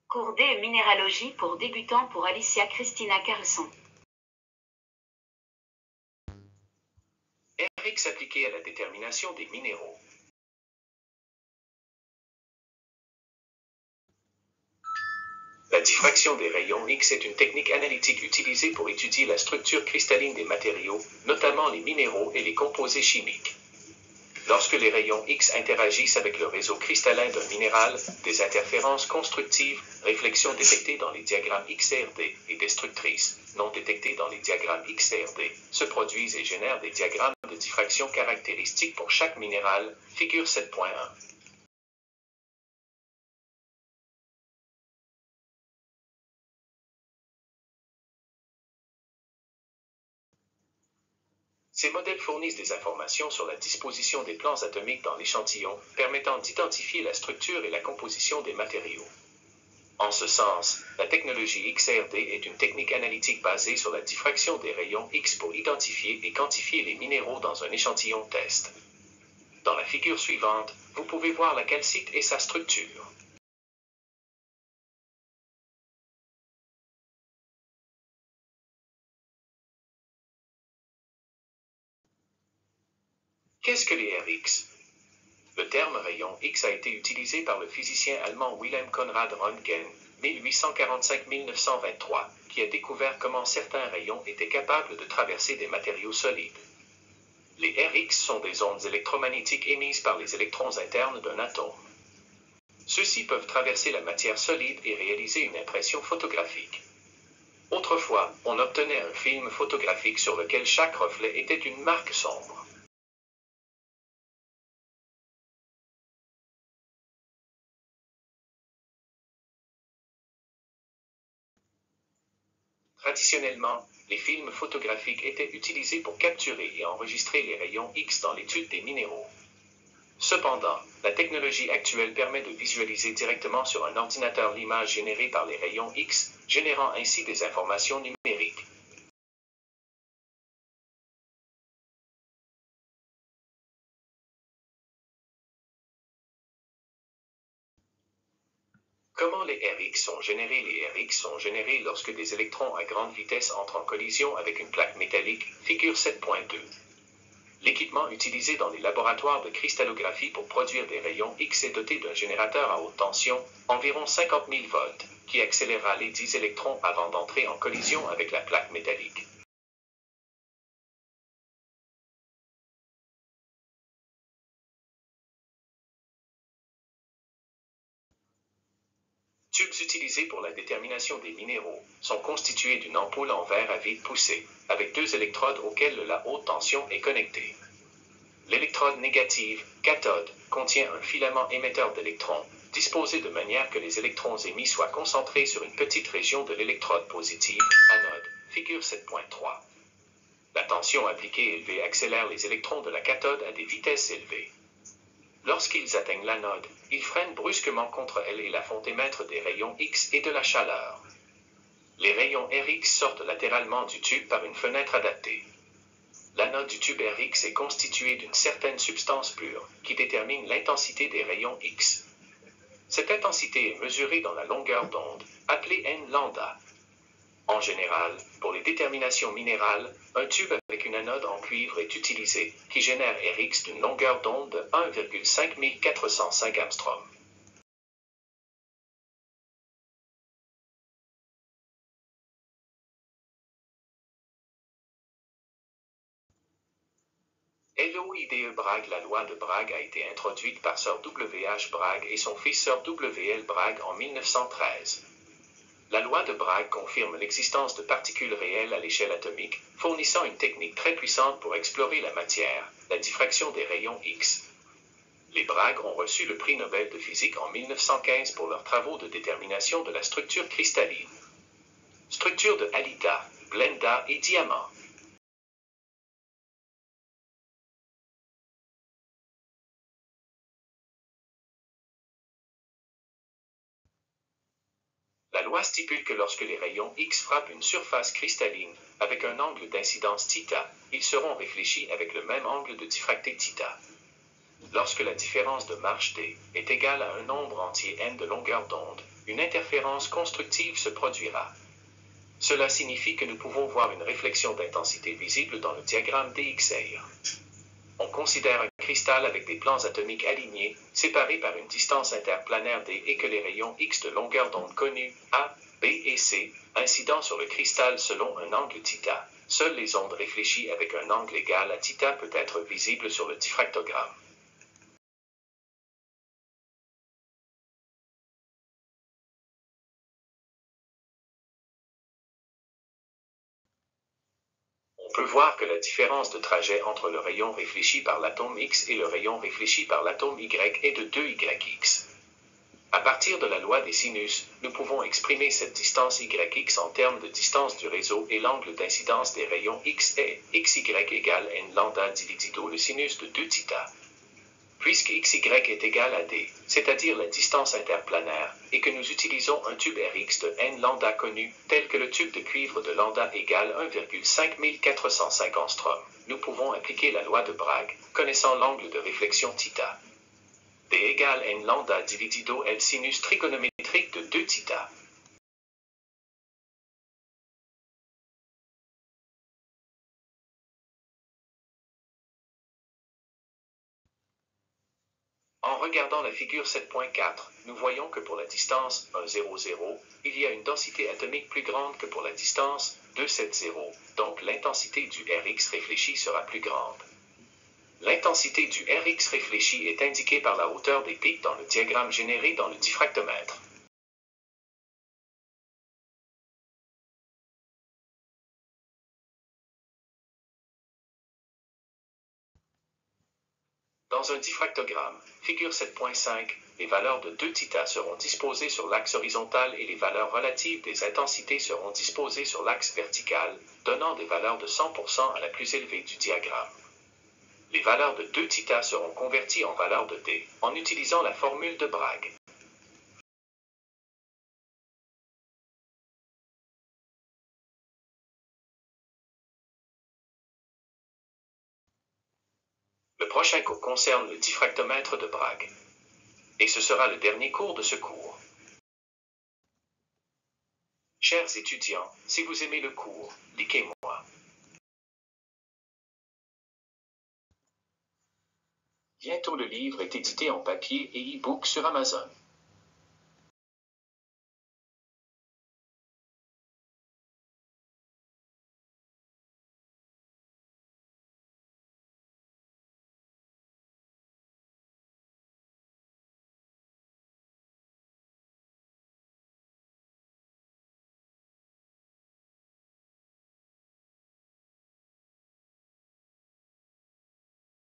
Cours D minéralogie pour débutants pour Alicia Christina Carlson. RX appliqué à la détermination des minéraux. La diffraction des rayons X est une technique analytique utilisée pour étudier la structure cristalline des matériaux, notamment les minéraux et les composés chimiques. Lorsque les rayons X interagissent avec le réseau cristallin d'un minéral, des interférences constructives, réflexions détectées dans les diagrammes XRD et destructrices, non détectées dans les diagrammes XRD, se produisent et génèrent des diagrammes de diffraction caractéristiques pour chaque minéral, figure 7.1. Ces modèles fournissent des informations sur la disposition des plans atomiques dans l'échantillon, permettant d'identifier la structure et la composition des matériaux. En ce sens, la technologie XRD est une technique analytique basée sur la diffraction des rayons X pour identifier et quantifier les minéraux dans un échantillon test. Dans la figure suivante, vous pouvez voir la calcite et sa structure. Qu'est-ce que les RX? Le terme rayon X a été utilisé par le physicien allemand Wilhelm Conrad Röntgen, 1845-1923, qui a découvert comment certains rayons étaient capables de traverser des matériaux solides. Les RX sont des ondes électromagnétiques émises par les électrons internes d'un atome. Ceux-ci peuvent traverser la matière solide et réaliser une impression photographique. Autrefois, on obtenait un film photographique sur lequel chaque reflet était une marque sombre. Traditionnellement, les films photographiques étaient utilisés pour capturer et enregistrer les rayons X dans l'étude des minéraux. Cependant, la technologie actuelle permet de visualiser directement sur un ordinateur l'image générée par les rayons X, générant ainsi des informations numériques. Comment les RX sont générés? Les RX sont générés lorsque des électrons à grande vitesse entrent en collision avec une plaque métallique, figure 7.2. L'équipement utilisé dans les laboratoires de cristallographie pour produire des rayons X est doté d'un générateur à haute tension, environ 50 000 volts, qui accélérera les 10 électrons avant d'entrer en collision avec la plaque métallique. Tubes utilisés pour la détermination des minéraux sont constitués d'une ampoule en verre à vide poussé, avec deux électrodes auxquelles la haute tension est connectée. L'électrode négative, cathode, contient un filament émetteur d'électrons, disposé de manière que les électrons émis soient concentrés sur une petite région de l'électrode positive, anode, figure 7.3. La tension appliquée élevée accélère les électrons de la cathode à des vitesses élevées. Lorsqu'ils atteignent l'anode, ils freinent brusquement contre elle et la font émettre des rayons X et de la chaleur. Les rayons RX sortent latéralement du tube par une fenêtre adaptée. L'anode du tube RX est constituée d'une certaine substance pure, qui détermine l'intensité des rayons X. Cette intensité est mesurée dans la longueur d'onde, appelée n lambda. En général, pour les déterminations minérales, un tube avec une anode en cuivre est utilisé, qui génère RX d'une longueur d'onde de 1,5405 Angstrom. LOIDE Bragg. La loi de Bragg a été introduite par Sir W. H. Bragg et son fils Sir W. L. Bragg en 1913. La loi de Bragg confirme l'existence de particules réelles à l'échelle atomique, fournissant une technique très puissante pour explorer la matière, la diffraction des rayons X. Les Bragg ont reçu le prix Nobel de physique en 1915 pour leurs travaux de détermination de la structure cristalline. Structure de halida, blenda et diamant. La loi stipule que lorsque les rayons X frappent une surface cristalline, avec un angle d'incidence θ, ils seront réfléchis avec le même angle de diffracté θ. Lorsque la différence de marche d est égale à un nombre entier n de longueur d'onde, une interférence constructive se produira. Cela signifie que nous pouvons voir une réflexion d'intensité visible dans le diagramme DXR. On considère un cristal avec des plans atomiques alignés, séparés par une distance interplanaire d et que les rayons X de longueur d'onde connus, A, B et C, incident sur le cristal selon un angle θ. Seules les ondes réfléchies avec un angle égal à θ peut être visibles sur le diffractogramme. On peut voir que la différence de trajet entre le rayon réfléchi par l'atome X et le rayon réfléchi par l'atome Y est de 2yx. À partir de la loi des sinus, nous pouvons exprimer cette distance yx en termes de distance du réseau et l'angle d'incidence des rayons X est xy égale n lambda dividido le sinus de 2θ. Puisque xy est égal à d, c'est-à-dire la distance interplanaire, et que nous utilisons un tube Rx de n lambda connu, tel que le tube de cuivre de lambda égale 1,5405 angstrom, nous pouvons appliquer la loi de Bragg, connaissant l'angle de réflexion θ. D égale n lambda dividido L sinus trigonométrique de 2θ. En regardant la figure 7.4, nous voyons que pour la distance 1, 0, 0, il y a une densité atomique plus grande que pour la distance 2, 7, 0, donc l'intensité du Rx réfléchi sera plus grande. L'intensité du Rx réfléchi est indiquée par la hauteur des pics dans le diagramme généré dans le diffractomètre. Dans un diffractogramme, figure 7.5, les valeurs de 2θ seront disposées sur l'axe horizontal et les valeurs relatives des intensités seront disposées sur l'axe vertical, donnant des valeurs de 100% à la plus élevée du diagramme. Les valeurs de 2θ seront converties en valeurs de d, en utilisant la formule de Bragg. Le prochain cours concerne le diffractomètre de Bragg. Et ce sera le dernier cours de ce cours. Chers étudiants, si vous aimez le cours, likez-moi. Bientôt le livre est édité en papier et e-book sur Amazon.